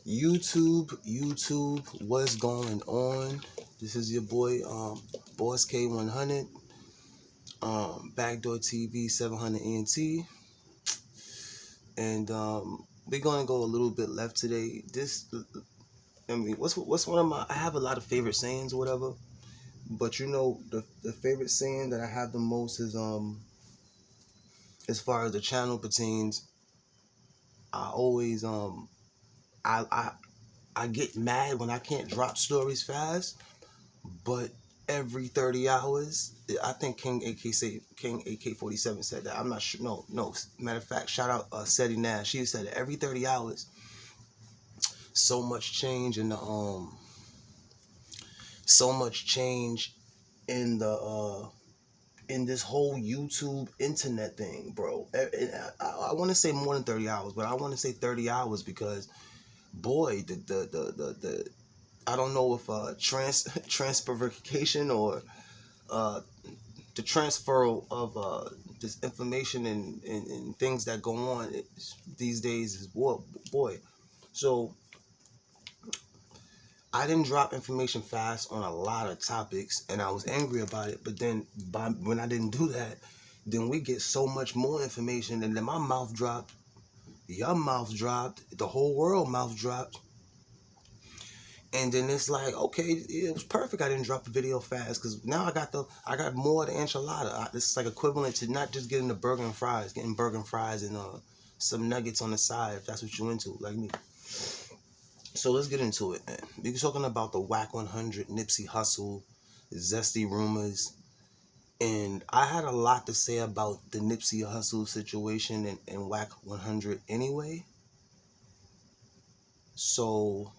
YouTube, what's going on? This is your boy, Boss K100, Backdoor TV 700 ENT, and we're gonna go a little bit left today. What's one of my? I have a lot of favorite sayings or whatever, but you know the favorite saying that I have the most is as far as the channel pertains, I always I get mad when I can't drop stories fast, but every 30 hours, I think King AK-47 said that. I'm not sure. No. Matter of fact, shout out Seti Nash. She said that every 30 hours, so much change in the so much change in the in this whole YouTube internet thing, bro. I want to say more than 30 hours, but I want to say 30 hours because, boy, the I don't know if transferification or the transfer of this information and things that go on these days is boy. So I didn't drop information fast on a lot of topics, and I was angry about it. But then, when I didn't do that, then we get so much more information, and then my mouth dropped, your mouth dropped, the whole world mouth dropped. And then it's like, okay, it was perfect. I didn't drop the video fast because now I got more of the enchilada. This is like equivalent to not just getting the burger and fries, getting burger and fries and some nuggets on the side if that's what you're into, like me. So let's get into it, man. We're talking about the WACK 100, Nipsey Hussle, ZESTY rumors, and I had a lot to say about the Nipsey Hussle situation and WACK 100 anyway. So,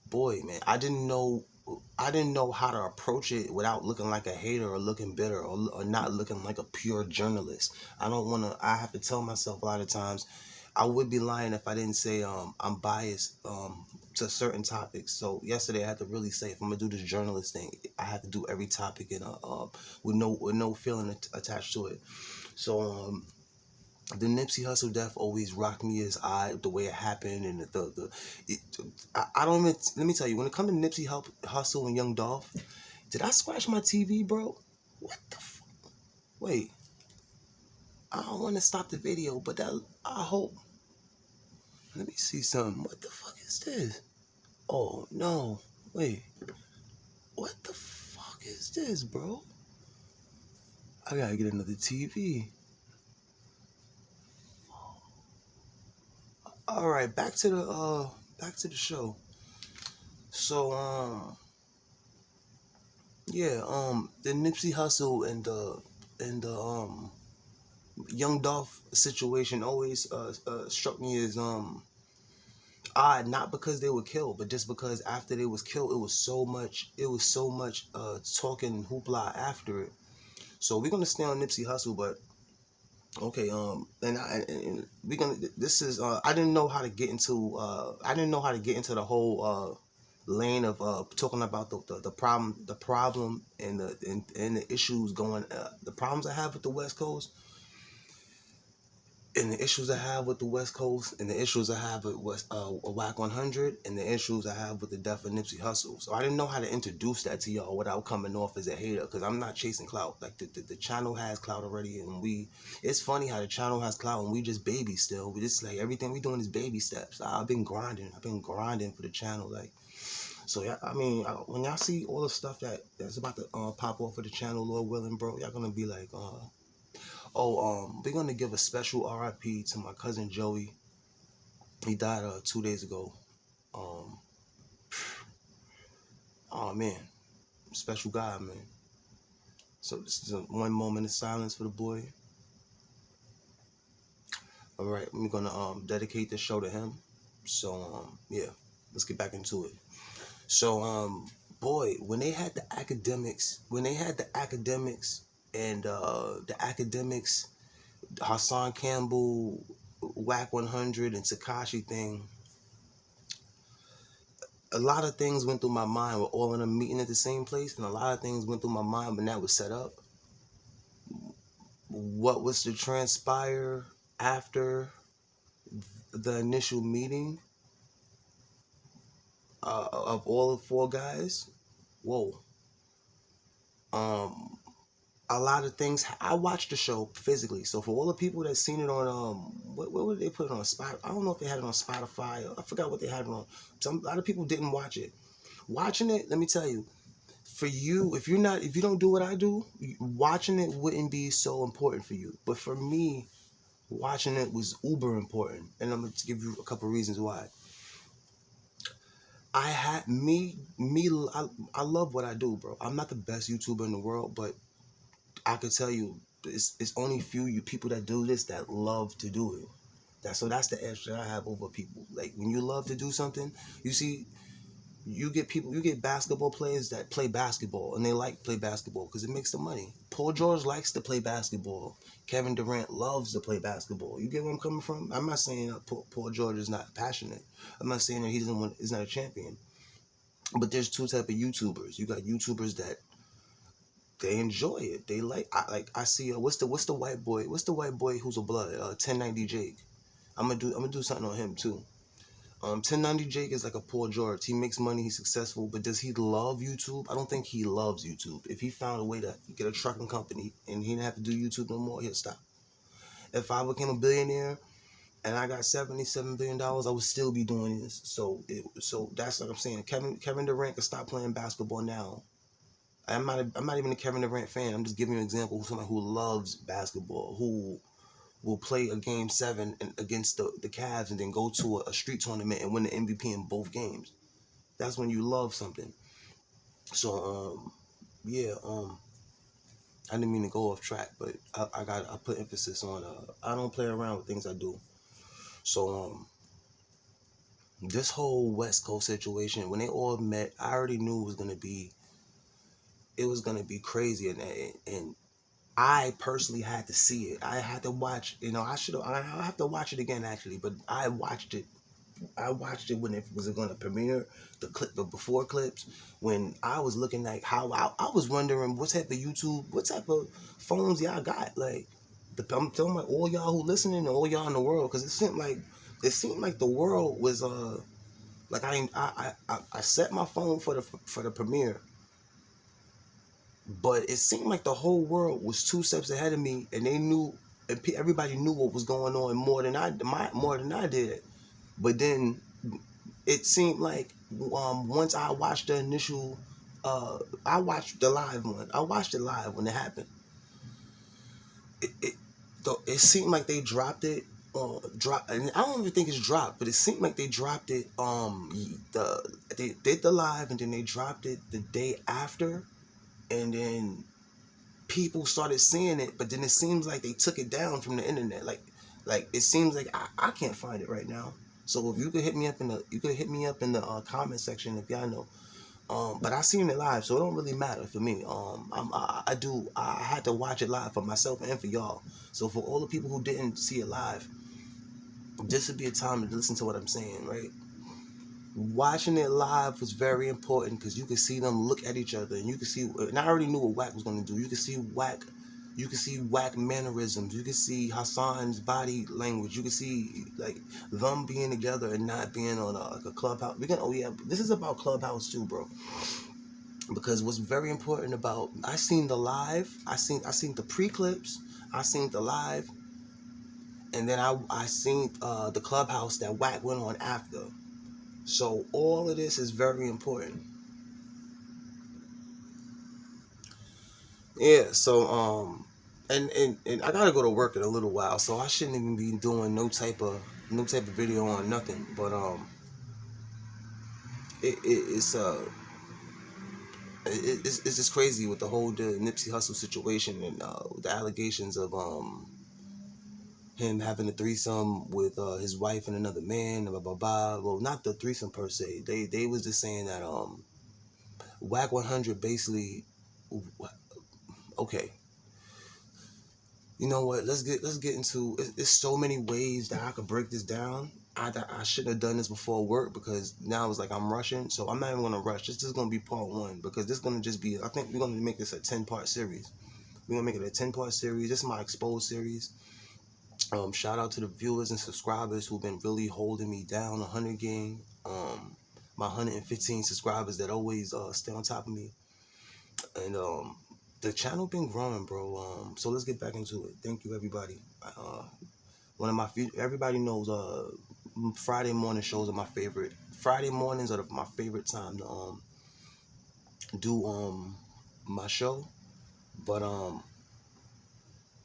boy, man, I didn't know how to approach it without looking like a hater or looking bitter or not looking like a pure journalist. I have to tell myself a lot of times, I would be lying if I didn't say I'm biased to certain topics. So yesterday I had to really say, if I'm gonna do this journalist thing, I have to do every topic in with no feeling attached to it. So the Nipsey Hussle death always rocked me as the way it happened, and I don't even, let me tell you, when it comes to Nipsey Hussle and Young Dolph, did I scratch my TV, bro? What the wait, I don't want to stop the video, but I hope, let me see something. What the fuck is this? Oh no, wait, what the fuck is this, bro? I gotta get another TV. All right, back to the show. So yeah, the Nipsey Hussle and the Young Dolph situation always struck me as odd, not because they were killed, but just because after they was killed, it was so much talking and hoopla after it. So we're gonna stay on Nipsey Hussle, but okay, and we're gonna, this is I didn't know how to get into the whole lane of talking about the problem and the issues going, the problems I have with the West Coast, and the issues I have with the West Coast, and the issues I have with WACK 100, and the issues I have with the death of Nipsey Hussle. So I didn't know how to introduce that to y'all without coming off as a hater, because I'm not chasing clout. Like the channel has clout already, and it's funny how the channel has clout and we just babies still. We just, like, everything we doing is baby steps. I've been grinding for the channel, like. So yeah, I mean, when y'all see all the stuff that's about to pop off of the channel, Lord willing, bro, y'all gonna be like, we're gonna give a special RIP to my cousin Joey. He died 2 days ago. Oh man, special guy, man. So this is one moment of silence for the boy. All right, we're gonna dedicate this show to him. So yeah, let's get back into it. So boy, when they had the academics and the academics, Hassan Campbell, WACK 100, and Tekashi thing, a lot of things went through my mind. We're all in a meeting at the same place, and a lot of things went through my mind when that was set up. What was to transpire after the initial meeting of all the four guys, whoa. Um, a lot of things. I watched the show physically, so for all the people that seen it on what would they put it on Spotify? I don't know if they had it on Spotify. I forgot what they had it on. A lot of people didn't watch it. Watching it, let me tell you, for you, if you don't do what I do, watching it wouldn't be so important for you. But for me, watching it was uber important, and I'm gonna give you a couple reasons why. I had I love what I do, bro. I'm not the best YouTuber in the world, but I could tell you, it's only few you people that do this that love to do it. That's the edge that I have over people. Like when you love to do something, you see, you get basketball players that play basketball and they like play basketball because it makes them money. Paul George likes to play basketball. Kevin Durant loves to play basketball. You get where I'm coming from? I'm not saying that Paul George is not passionate. I'm not saying that he's not a champion. But there's two type of YouTubers. You got YouTubers that they enjoy it. They I see what's the white boy? What's the white boy who's a blood? 1090 Jake. I'm gonna do something on him too. 1090 Jake is like a Paul George. He makes money, he's successful, but does he love YouTube? I don't think he loves YouTube. If he found a way to get a trucking company and he didn't have to do YouTube no more, he'll stop. If I became a billionaire and I got $77 billion, I would still be doing this. So that's what I'm saying. Kevin Durant can stop playing basketball now. I'm not even a Kevin Durant fan. I'm just giving you an example of somebody who loves basketball, who will play a game 7 against the Cavs and then go to a street tournament and win the MVP in both games. That's when you love something. So yeah, I didn't mean to go off track, but I put emphasis on I don't play around with things I do. So this whole West Coast situation, when they all met, I already knew it was gonna be crazy, and I personally had to see it. I had to watch. I have to watch it again actually, but I watched it. I watched it when it was going to premiere, the before clips. When I was looking like how I was wondering what type of YouTube, what type of phones y'all got. Like, I'm telling like all y'all who listening and all y'all in the world, because it seemed like the world was like I set my phone for the premiere. But it seemed like the whole world was 2 steps ahead of me, and they knew, and everybody knew what was going on more than I did. But then it seemed like once I watched the initial, I watched the live one. I watched it live when it happened. It seemed like they dropped it. And I don't even think it's dropped, but it seemed like they dropped it. They did the live and then they dropped it the day after. And then people started seeing it, but then it seems like they took it down from the internet. Like it seems like I can't find it right now. So if you could hit me up in the comment section if y'all know. But I seen it live, so it don't really matter for me. I had to watch it live for myself and for y'all. So for all the people who didn't see it live, this would be a time to listen to what I'm saying, right? Watching it live was very important because you could see them look at each other, and you could see. And I already knew what WACK was going to do. You could see WACK mannerisms. You could see Hassan's body language. You could see like them being together and not being on a clubhouse. This is about Clubhouse too, bro. Because what's very important about I seen the live, I seen the pre-clips, I seen the live, and then I seen the Clubhouse that WACK went on after. So all of this is very important. Yeah, so and I gotta go to work in a little while, so I shouldn't even be doing no type of video on nothing. But it's just crazy with the whole Nipsey Hussle situation and the allegations of him having a threesome with his wife and another man, blah blah blah. Well, not the threesome per se. They was just saying that WACK 100 basically. Okay, you know what? Let's get into. There's so many ways that I could break this down. I shouldn't have done this before work because now it's like I'm rushing. So I'm not even gonna rush. This is gonna be part 1 because this is gonna just be. I think we're gonna make this a 10-part series. We're gonna make it a 10-part series. This is my exposed series. Shout out to the viewers and subscribers who've been really holding me down. 100 gang. My 115 subscribers that always stay on top of me. And the channel been growing, bro. So let's get back into it. Thank you, everybody. One of my everybody knows Friday morning shows are my favorite. Friday mornings are my favorite time to do my show. But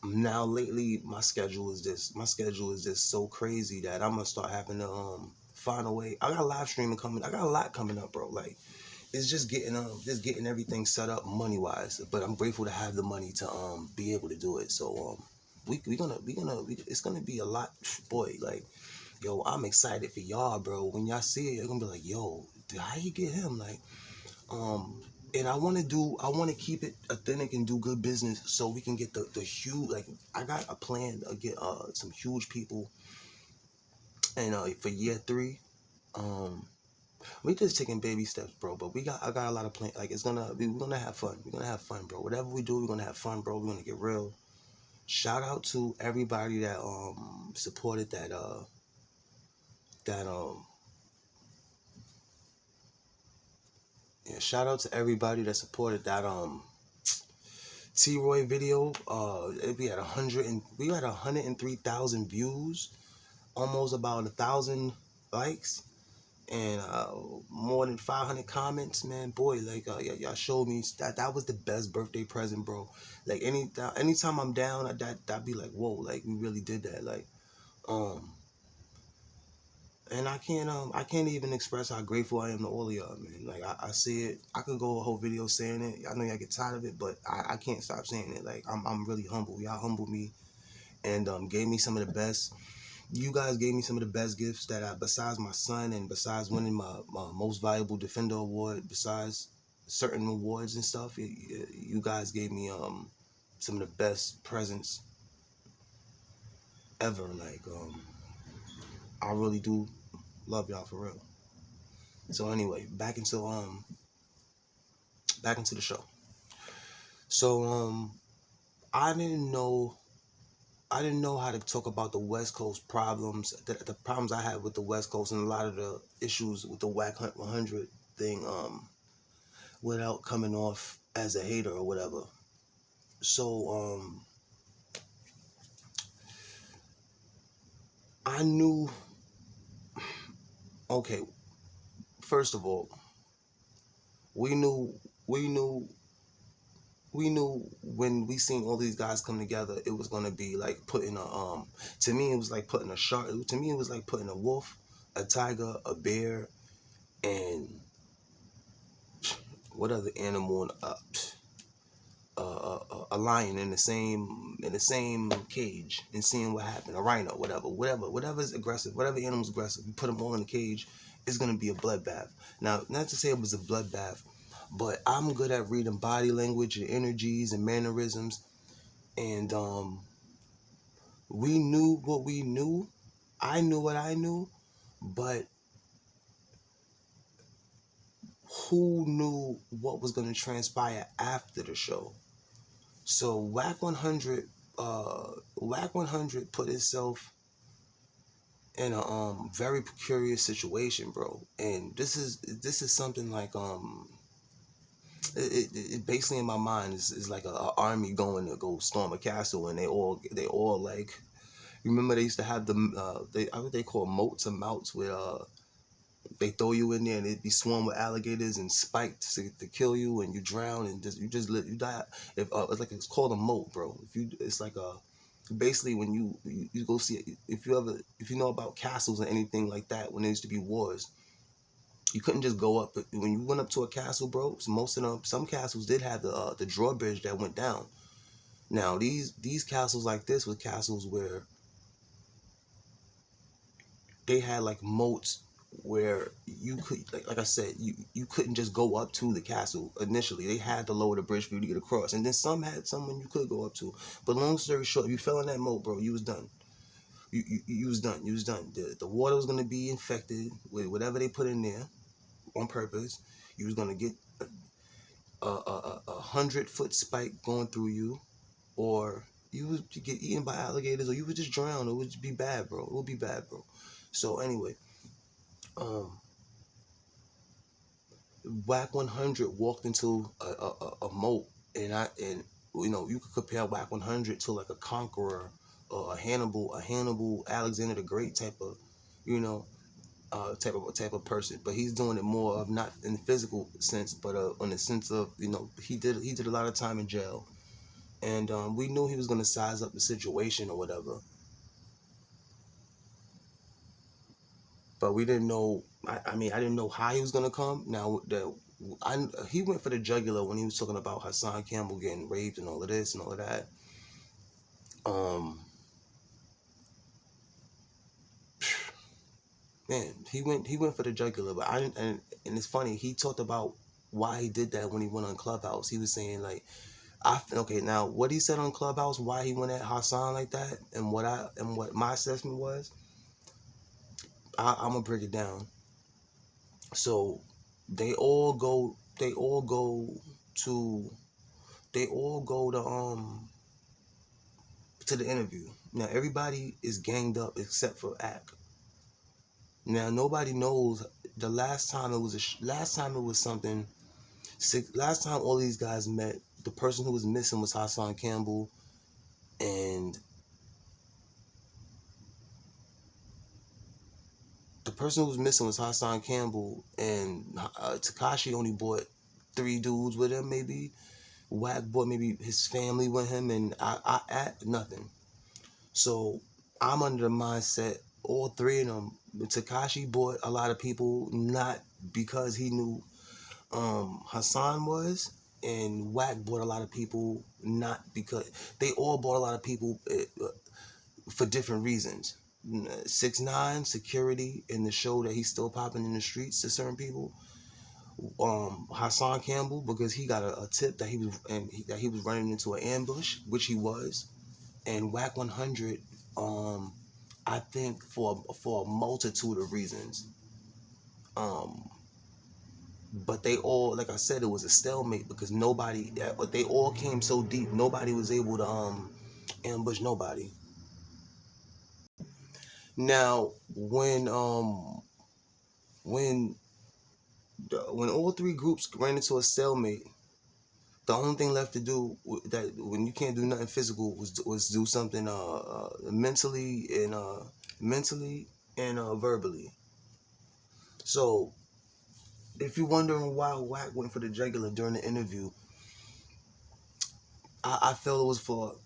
now lately my schedule is just so crazy that I'm gonna start having to find a way. I got live streaming coming. I got a lot coming up, bro. Like it's just getting everything set up money wise. But I'm grateful to have the money to be able to do it. So it's gonna be a lot, boy. Like yo, I'm excited for y'all, bro. When y'all see it, you're gonna be like, yo, how you get him? Like and I want to keep it authentic and do good business so we can get the huge, like I got a plan to get some huge people and for year 3. We just taking baby steps, bro, but I got a lot of plans. Like we're gonna have fun. We're gonna have fun, bro. Whatever we do, we're gonna have fun, bro. We're gonna get real. Shout out to everybody that supported that yeah, shout out to everybody that supported that T-Roy video. We had 103,000 views, almost about 1,000 likes, and more than 500 comments. Man, boy, like y'all showed me that was the best birthday present, bro. Like anytime I'm down, I'd be like, whoa, like we really did that, like and I can't even express how grateful I am to all of y'all, man. Like I see it. I could go a whole video saying it. I know y'all get tired of it, but I can't stop saying it. Like I'm really humble. Y'all humbled me and gave me some of the best. You guys gave me some of the best gifts that besides my son and besides winning my most valuable defender award, besides certain awards and stuff. You guys gave me some of the best presents ever. Like I really do love y'all for real. So anyway, back into the show. So I didn't know how to talk about the West Coast problems, the problems I had with the West Coast and a lot of the issues with the WACK 100 thing without coming off as a hater or whatever. So I knew, okay, first of all, we knew when we seen all these guys come together, it was gonna be like putting a to me it was like putting a shark. To me it was like putting a wolf, a tiger, a bear, and what other animal? A lion in the same cage and seeing what happened. A rhino, whatever's aggressive, whatever animal's aggressive. You put them all in the cage, it's gonna be a bloodbath. Now, not to say it was a bloodbath, but I'm good at reading body language and energies and mannerisms, and we knew what we knew. I knew what I knew, but who knew what was going to transpire after the show? So WACK 100 put itself in a very precarious situation, bro. And this is something like it basically in my mind is like a army going to go storm a castle, and they all like, remember they used to have what they call moats or mouts where they throw you in there and it'd be swarmed with alligators and spiked to kill you, and you drown and you die. If it's called a moat, bro. It's like a basically when you go see it, if you know about castles or anything like that, when there used to be wars, you couldn't just go up. But when you went up to a castle, bro, some castles did have the drawbridge that went down. Now these castles like this were castles where they had like moats where you could, like I said, you couldn't just go up to the castle initially. They had to lower the bridge for you to get across, and then some had someone you could go up to. But long story short, if you fell in that moat, bro, you was done. You was done. You was done. The water was gonna be infected with whatever they put in there on purpose. You was gonna get a 100-foot spike going through you, or you would get eaten by alligators, or you would just drown. It would be bad, bro. It would be bad, bro. So anyway, um, WACK 100 walked into a moat, and you know, you could compare WACK 100 to like a conqueror or a Hannibal, Alexander the Great type of, you know, type of person. But he's doing it more of not in the physical sense, but on the sense of, you know, he did a lot of time in jail, and we knew he was gonna size up the situation or whatever, but we didn't know. I mean, I didn't know how he was gonna come. Now he went for the jugular when he was talking about Hassan Campbell getting raped and all of this and all of that. Um, man, he went for the jugular, but I didn't. And it's funny. He talked about why he did that when he went on Clubhouse. He was saying like, okay, now what he said on Clubhouse, why he went at Hassan like that, and what my assessment was. I'm gonna break it down. So they all go. They all go to. They all go to the interview. Now everybody is ganged up except for Ack. Now nobody knows the last time it was last time it was something. Last time all these guys met, the person who was missing was Hassan Campbell, and Takashi only brought 3 dudes with him, maybe. Wack brought maybe his family with him, and I at nothing. So I'm under the mindset all 3 of them. Takashi brought a lot of people, not because he knew Hassan was, and Wack brought a lot of people, not because they all brought a lot of people for different reasons. 6ix9ine security in the show that he's still popping in the streets to certain people. Hassan Campbell because he got a tip that that he was running into an ambush, which he was, and WACK 100. I think for a multitude of reasons. But they all, like I said, it was a stalemate because they all came so deep. Nobody was able to ambush nobody. Now, when all 3 groups ran into a stalemate, the only thing left to do that when you can't do nothing physical was do something mentally and verbally. So if you're wondering why Wack went for the jugular during the interview, I feel it was for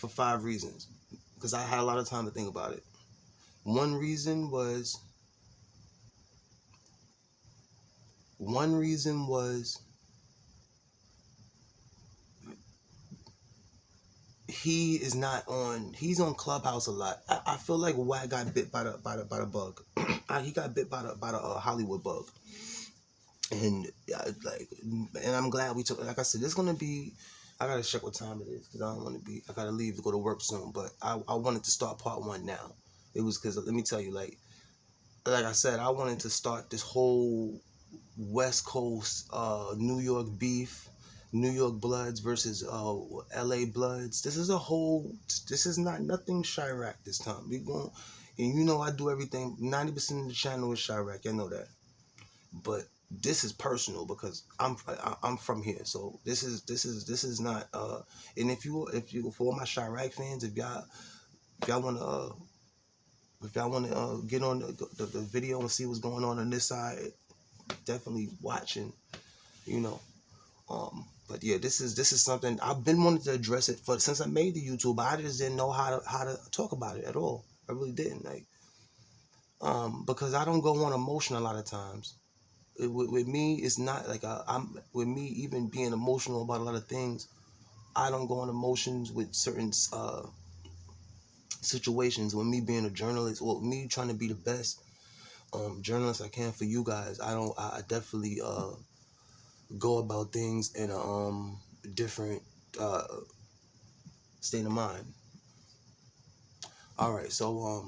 5 reasons because I had a lot of time to think about it. One reason was he's on Clubhouse a lot. I feel like Wack got bit by the bug. He got bit by the Hollywood bug. And I'm glad we took, like I said, this is gonna be, I gotta check what time it is because I gotta leave to go to work soon, but I wanted to start part 1 now. It was because, let me tell you, like I said, I wanted to start this whole West Coast New York beef, New York Bloods versus LA Bloods. This is not nothing Chirac this time. We going, and you know I do everything. 90% of the channel is Chirac. I know that, but this is personal because I'm from here. So this is not. And if you for all my Chirac fans, if y'all wanna get on the video and see what's going on this side, definitely watching, you know. But yeah, this is something I've been wanting to address it since I made the YouTube. I just didn't know how to talk about it at all. I really didn't, like, because I don't go on emotion a lot of times. With me, it's not like I'm with me even being emotional about a lot of things. I don't go on emotions with certain situations. With me being a journalist, or me trying to be the best journalist I can for you guys, I definitely go about things in a different state of mind. All right, so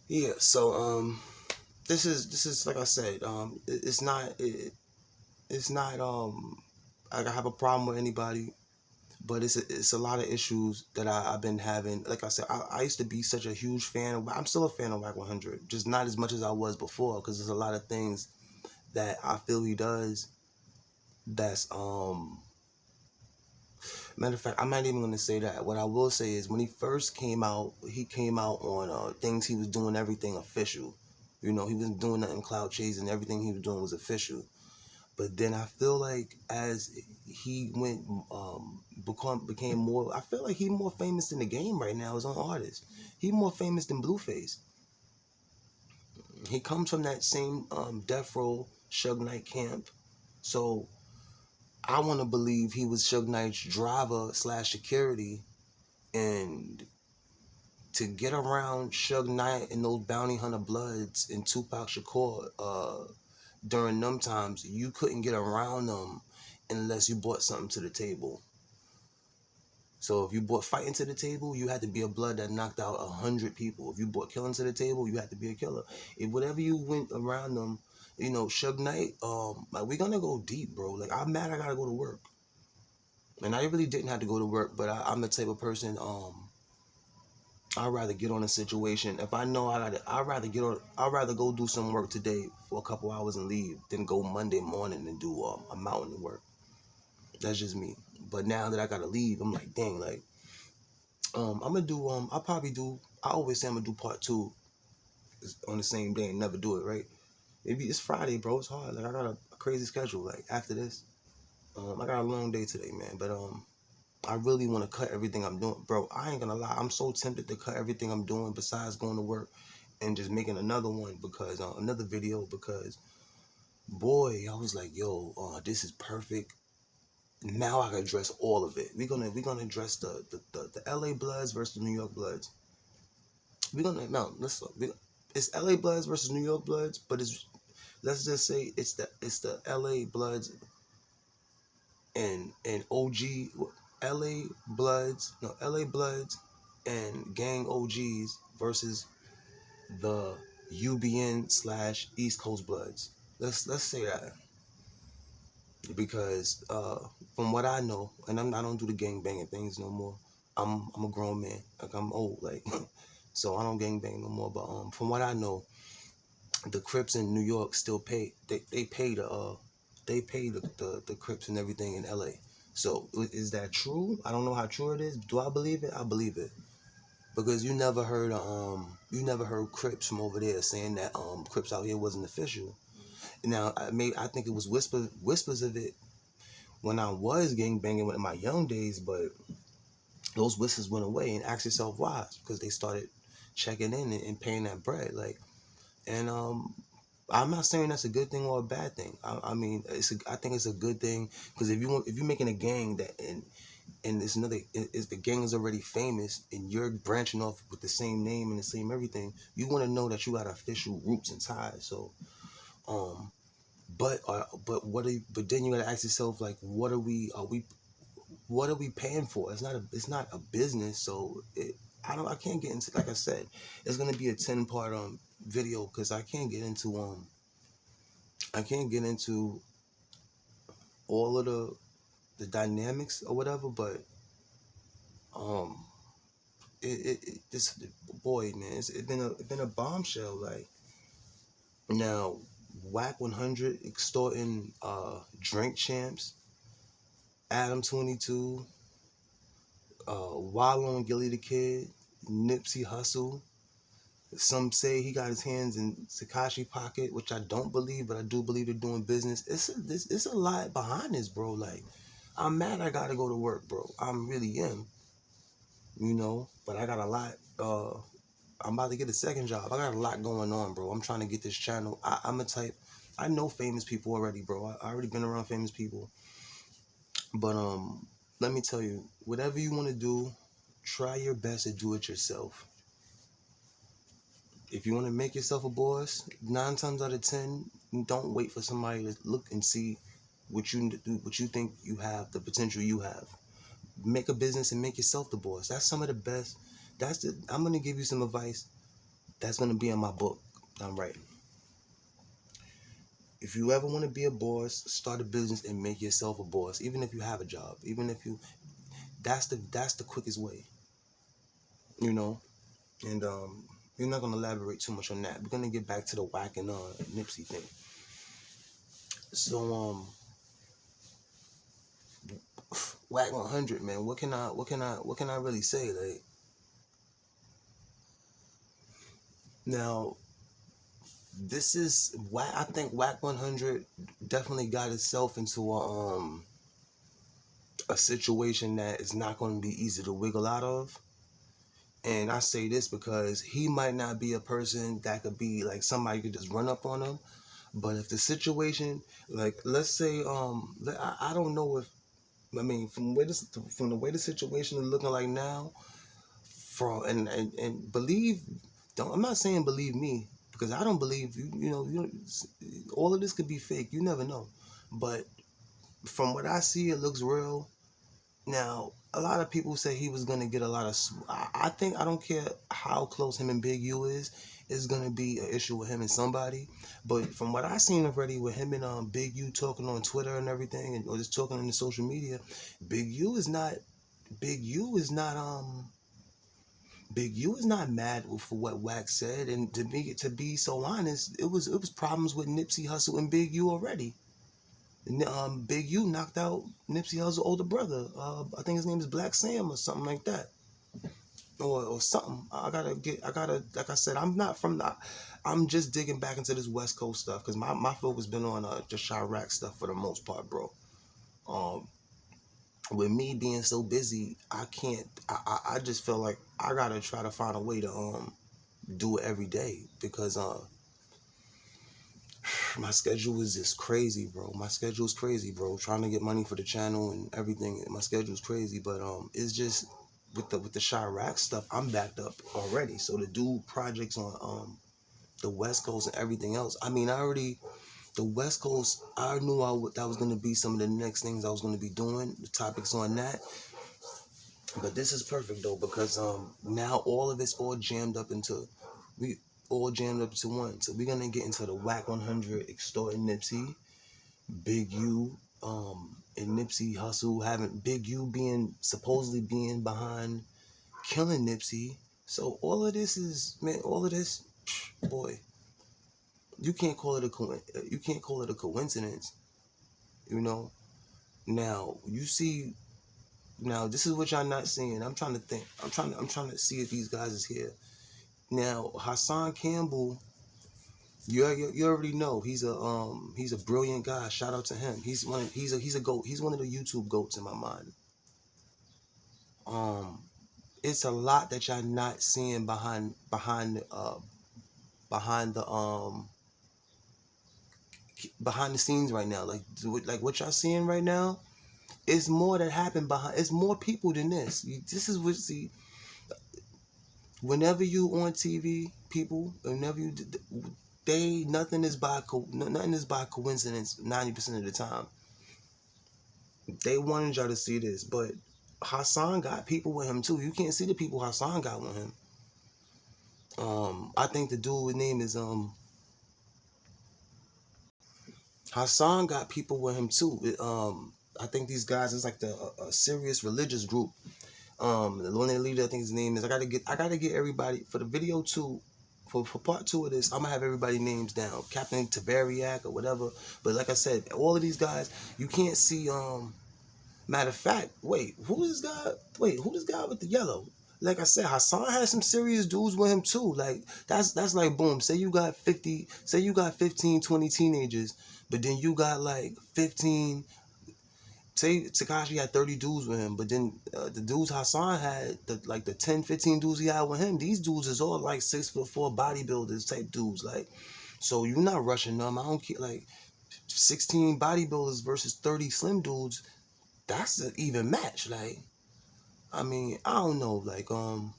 yeah, so this is like I said, it's not I have a problem with anybody, but it's a lot of issues that I've been having. Like I said, I used to be such a huge fan of. I'm still a fan of WACK 100, just not as much as I was before, because there's a lot of things that I feel he does that's matter of fact, I'm not even gonna say that. What I will say is when he first came out, he came out on things he was doing everything official. You know, he wasn't doing nothing cloud chasing. Everything he was doing was official. But then I feel like as he went became more, I feel like he's more famous in the game right now as an artist. He's more famous than Blueface. He comes from that same Death Row Suge Knight camp. So I want to believe he was Suge Knight's driver / security, and to get around Suge Knight and those bounty hunter bloods and Tupac Shakur during them times, you couldn't get around them unless you brought something to the table. So if you brought fighting to the table, you had to be a blood that knocked out 100 people. If you brought killing to the table, you had to be a killer. If whatever you went around them, you know, Suge Knight, like we're gonna go deep, bro. Like I'm mad I gotta go to work. And I really didn't have to go to work, but I'm the type of person, I'd rather get on a situation. If I know I'd rather go do some work today for a couple hours and leave than go Monday morning and do a mountain of work. That's just me. But now that I gotta leave, I'm like, dang, like, I'm gonna do, I always say I'm gonna do part 2 on the same day and never do it, right? Maybe it's Friday, bro. It's hard. Like, I got a crazy schedule. Like, after this, I got a long day today, man. But, I really want to cut everything I'm doing. Bro, I ain't gonna lie. I'm so tempted to cut everything I'm doing besides going to work and just making another one because, another video because, boy, I was like, yo, this is perfect. Now I can address all of it. We're gonna address the LA Bloods versus the New York Bloods. It's LA Bloods versus New York Bloods, but let's just say it's the LA Bloods and OG LA Bloods and gang OGs versus the UBN / East Coast Bloods. Let's say that. Because from what I know, and I don't do the gang banging things no more. I'm a grown man. Like I'm old, like so I don't gang bang no more. But from what I know, the Crips in New York still pay. They pay the Crips and everything in LA. So is that true? I don't know how true it is. Do I believe it? I believe it. Because you never heard Crips from over there saying that Crips out here wasn't official. Now I think it was whispers of it when I was gang banging in my young days, but those whispers went away. And ask yourself why? Because they started checking in and paying that bread. Like, and I'm not saying that's a good thing or a bad thing. I mean, I think it's a good thing because if you're making a gang that and it's another is the gang is already famous and you're branching off with the same name and the same everything, you want to know that you got official roots and ties. So, but then you gotta ask yourself like, what are we paying for? It's not a business, so I can't get into, like I said, it's gonna be a 10-part video because I can't get into all of the dynamics or whatever, but this boy, man, it's been a bombshell. Like, now WACK 100 extorting Drink Champs, Adam 22, Wallow and Gilly the Kid, Nipsey Hussle. Some say he got his hands in Tekashi pocket, which I don't believe, but I do believe they're doing business. It's a lot behind this, bro. Like, I'm mad I gotta go to work, bro. I really am. You know, but I got a lot. I'm about to get a second job. I got a lot going on, bro. I'm trying to get this channel. I'm a type. I know famous people already, bro. I already been around famous people. But let me tell you, whatever you want to do, try your best to do it yourself. If you want to make yourself a boss, 9 times out of 10, don't wait for somebody to look and see what you think you have, the potential you have. Make a business and make yourself the boss. That's some of the best. I'm gonna give you some advice that's gonna be in my book I'm writing. If you ever want to be a boss, start a business and make yourself a boss. Even if you have a job, even if you, that's the quickest way, you know. And we're not gonna elaborate too much on that. We're gonna get back to the WACK and Nipsey thing. So WACK 100, man. What can I really say? Like, now, this is WACK. I think WACK 100 definitely got itself into a situation that is not going to be easy to wiggle out of. And I say this because he might not be a person that could be like somebody could just run up on him. But if the situation, like, let's say, I don't know if, I mean, from the way the situation is looking like now, and believe, don't, I'm not saying believe me, because I don't believe you. All of this could be fake. You never know. But from what I see, it looks real. Now, a lot of people say he was gonna get a lot of. I think, I don't care how close him and Big U is. It's gonna be an issue with him and somebody. But from what I seen already with him and Big U talking on Twitter and everything, and or just talking on the social media, Big U is not. Big U is not. Big U is not mad for what WACK said, and to be so honest, it was problems with Nipsey Hussle and Big U already. Big U knocked out Nipsey Hussle's older brother. I think his name is Black Sam or something like that, or something. Like I said, I'm not from the. I'm just digging back into this West Coast stuff because my focus been on just Chirac stuff for the most part, bro. Um, with me being so busy, I can't. I just feel like I gotta try to find a way to do it every day because my schedule is just crazy, bro. My schedule is crazy, bro. Trying to get money for the channel and everything. My schedule is crazy, but it's just with the Chirac stuff, I'm backed up already. So to do projects on the West Coast and everything else, I mean, the West Coast, I knew that was gonna be some of the next things I was gonna be doing. The topics on that. But this is perfect though because now all of it's all jammed up into one. So we're gonna get into the WACK 100 extorting Nipsey, Big U, and Nipsey Hussle having Big U supposedly being behind killing Nipsey. So all of this is, man, boy, you can't call it a coincidence, you know. Now you see. Now this is what y'all not seeing. I'm trying to think. I'm trying to see if these guys is here. Now Hassan Campbell, you already know he's a brilliant guy. Shout out to him. He's a goat. He's one of the YouTube goats in my mind. It's a lot that y'all not seeing behind the scenes right now. Like what y'all seeing right now. It's more that happened behind. It's more people than this. This is what see. Whenever you on TV, people, whenever you, nothing is by coincidence. 90% of the time, they wanted y'all to see this, but Hassan got people with him too. You can't see the people Hassan got with him. I think the dude's name is Hassan got people with him too. I think these guys is like a serious religious group. The one that leader, I think his name is. I gotta get everybody for the video too. For part 2 of this, I'm gonna have everybody names down, Captain Tavariak or whatever. But like I said, all of these guys, you can't see. Matter of fact, who this guy with the yellow? Like I said, Hassan has some serious dudes with him too. Like that's like boom. Say you got 15, 20 teenagers, but then you got like 15. Say Tekashi had 30 dudes with him, but then the dudes Hassan had, the 10, 15 dudes he had with him, these dudes is all like 6'4" bodybuilders type dudes. Like, so you're not rushing them. I don't care. Like, 16 bodybuilders versus 30 slim dudes, that's an even match. Like, I mean, I don't know. Like, where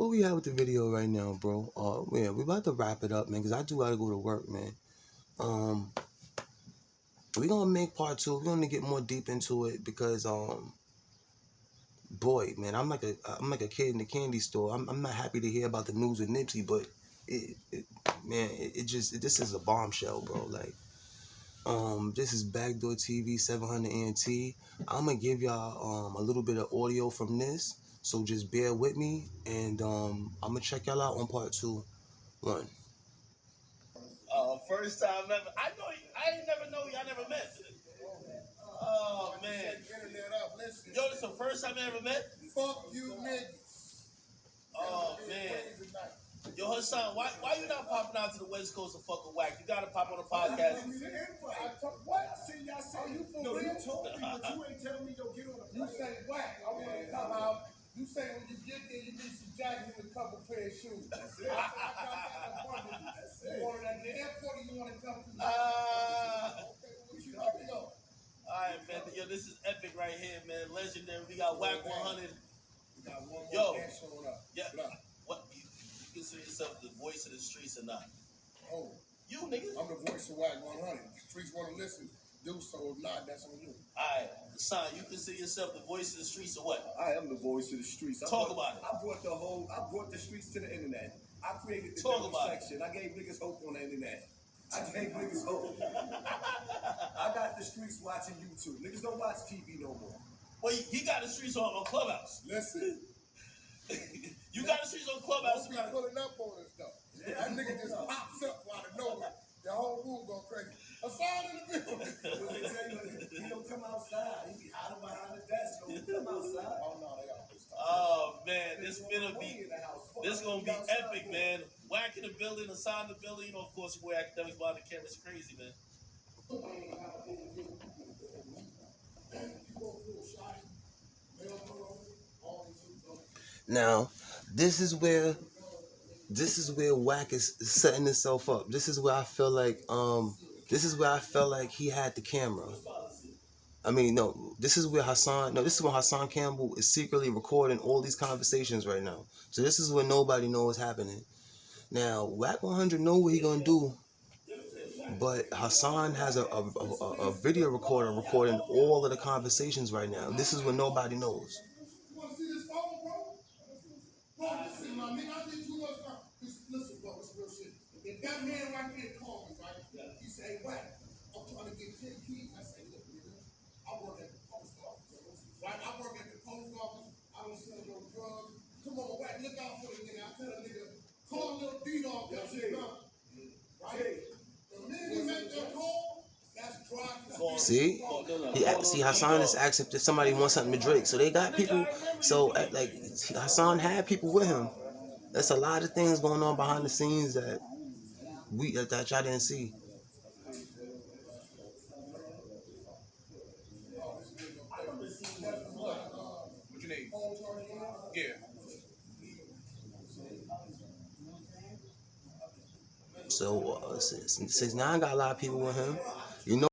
we at with the video right now, bro? Yeah, we about to wrap it up, man, because I do gotta go to work, man. We're gonna make part 2. We're gonna get more deep into it because boy, man, I'm like a kid in the candy store. I'm not happy to hear about the news with Nipsey, but man, this is a bombshell, bro. Like, this is Backdoor TV 700 NT. I'm gonna give y'all a little bit of audio from this, so just bear with me, and I'm gonna check y'all out on part 2. 1. First time ever. I ain't never know y'all never met. Oh man. Yo, this the first time I ever met? Fuck you niggas. Oh man. Yo, Hassan, why you not popping out to the West Coast to fuck with WACK? You gotta pop on the podcast. What? See, y'all say you for real? You told me, but you ain't telling me to get on the plane. You say WACK. I want to come out. You say when you get there, you need some jackets and a couple pair of shoes. That's it. I got that abundance. That's it. You want it at the airport or you want to come to me? Okay, what you up to? Alright, man. Yo, this is epic right here, man. Legendary. We got WACK 100. We got one more man showing up. Yeah. What? You consider yourself the voice of the streets or not? Oh. You, nigga. I'm the voice of WACK 100. The streets want to listen. Do so. If not, that's on you. Alright. Hassan, you consider yourself the voice of the streets or what? I am the voice of the streets. Talk about it. I brought the streets to the internet. I created the Talk about section. I gave niggas hope on the internet. I gave niggas hope. I got the streets watching YouTube. Niggas don't watch TV no more. Well, he got the streets on Clubhouse. Listen. You got the streets on Clubhouse. Don't be pulling up on us, though. That nigga just pops up out of nowhere. The whole room go crazy. Hassan in the building. He don't come outside. He be hiding behind the desk. He don't come outside. Oh, no, they always talk. Oh, man. This is going to be epic, man. WACK in the building, Hassan in the building. You know, of course, your boy Academics behind the camera. It's crazy, man. Now, this is where WACK is setting himself up. This is where I feel like he had the camera. I mean, no, this is when Hassan Campbell is secretly recording all these conversations right now. So this is when nobody knows what's happening. Now, WACK 100 know what he gonna do, but Hassan has a video recorder recording all of the conversations right now. This is what nobody knows. You want to see this phone, bro? Bro, listen, my nigga, I did too much. Listen, bro, it's real shit. If that man right there called me, right? He said, hey, WACK, I'm trying to get 10 keys. I say, look, nigga, I work at the post office. Right? I work at the post office. I don't sell no drugs. Come on, WACK, look out for the nigga. I tell a nigga, call a little beat off that shit up. Right? The minute you make that call, that's dry. See, Hassan is asking if somebody wants something to drink. So they got people. So like Hassan had people with him. There's a lot of things going on behind the scenes that y'all didn't see. What you need? Yeah. 6ix9ine got a lot of people with him. You know.